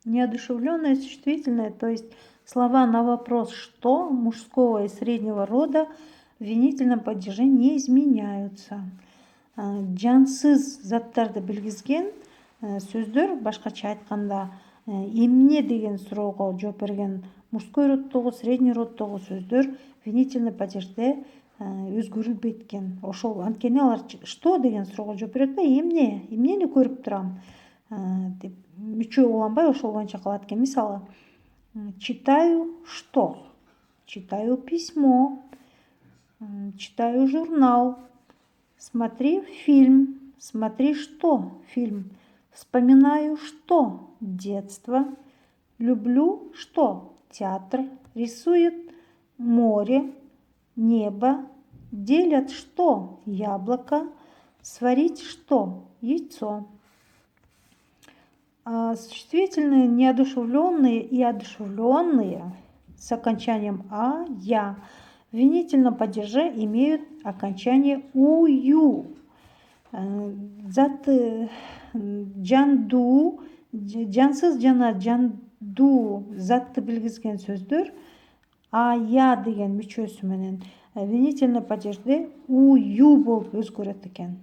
Неодушевленное существительное, то есть слова на вопрос «что» мужского и среднего рода в винительном падеже не изменяются. Жансыз заттарды билгизген сөздөр, башкача айтканда, эмне деген суроого жооп берген мужской роддогу, средний роддогу сөздөр винительный падежде өзгөрүлбөйт экен. Ошол анткени алар «что» деген суроого жооп берет да, эмнени көрүп турам деп үчөө уланбай ошол боюнча калат экен. Мисалы, читаю что? Читаю письмо, читаю журнал, смотри фильм, смотри что? Фильм. Вспоминаю что? Детство. Люблю что? Театр. Рисует море, небо. Делят что? Яблоко. Сварить что? Яйцо. Существительные неодушевленные и одушевленные с окончанием «а», «я» в винительном падеже имеют окончание «ую». Заты жанду, жансыз жана жанду затты билгизген сөздөр «а», «я» деген мүчөсү менен винительный падежде «ую» болуп өзгөрөт экен.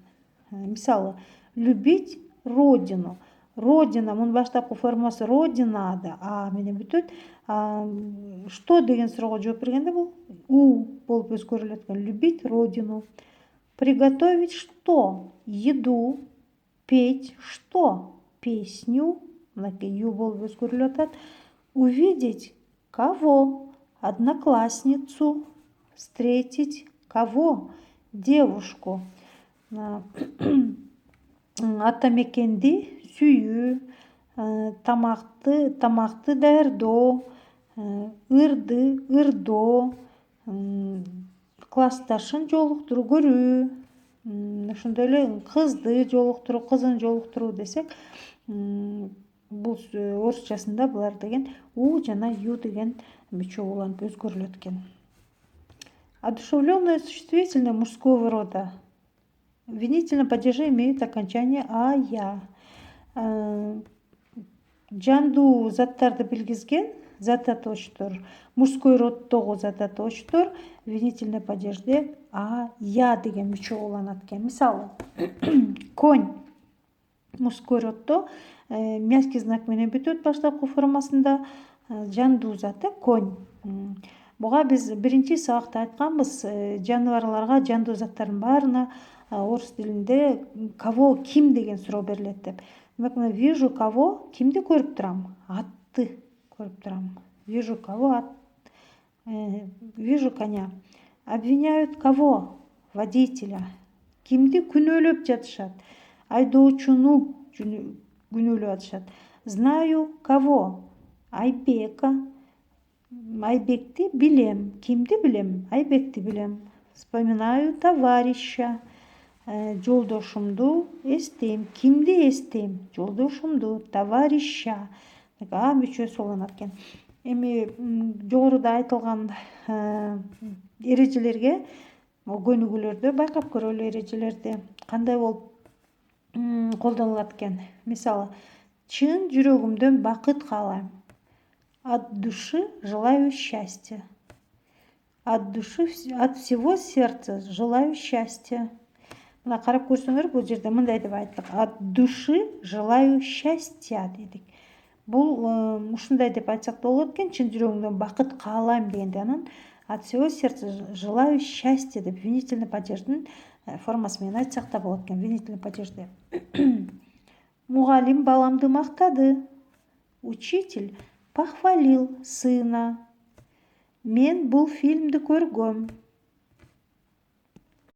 Мисалы, любить родину. Родина, мунун баштапкы формасы родинада, а менен бүтөт. Что деген суроого жооп бергенде бул у болуп өзгөрүлөт экен. Любить родину. Приготовить что? Еду. Петь что? Песню. Мынакей ю болуп өзгөрүлүп атат. Увидеть кого? Одноклассницу. Встретить кого? Девушку. Атамекенди сүйүү, тамакты даярдоо, ырдоо, классташын жолуктуруу, көрүү, ошондой эле кызды жолуктуруу, кызын жолуктуруу десек, бул орусчасында булар деген у жана ю деген мүчө уланып өзгөрүлөт экен. Одушевленное существительное мужского рода в винительном падеже имеют окончание «а», «я». Жанду заттарды билгизген зататоочтор, мужской роддогу зататоочтор винительный падежде «а», «я» деген мүчө уланат экен. Мисалы, конь мужской роддо мягкий знак менен бүтөт баштапкы формасында, жанду заты конь. Буга биз биринчи сабакта айтканбыз, жаныбарларга, жандуу заттардын баарына орус тилинде кого, ким деген суроо берилет деп. Демек, мен вижу кого, кимди көрүп турам? Атты көрүп турам. Вижу кого, вижу коня. Обвиняют кого? Водителя. Кимди күнөөлөп жатышат? Айдоочуну күнөөлөп атышат. Знаю кого? Айбека. Айбекти билем. Кимди билем? Айбекти билем. Вспоминаю товарища. Жолдошумду эстейм. Кимди эстейм? Жолдошумду, товарища. А мүчөсү уланат экен. Эми жогоруда айтылган эрежелерге көнүгүүлөрдө байкап көрөлү. Эрежелерди кандай болуп колдонулат экен. Мисалы, чын жүрөгүмдөн бакыт каалайм. От души желаю счастья. От всего сердца желаю счастья. Мына карап көрсөңөр, бул жерде мындай деп айттык. От души желаю счастья дедик. Бул ушундай деп айтсак да болот экен. Чын жүрөгүмдөн бакыт каалайм дегенде, анан от всего сердца желаю счастья деп винительный падеждин формасы менен айтсак да болот экен. Винительный падежде. Мугалим баламды мактады. Учитель похвалил сына. Мен бул фильмди көргөм.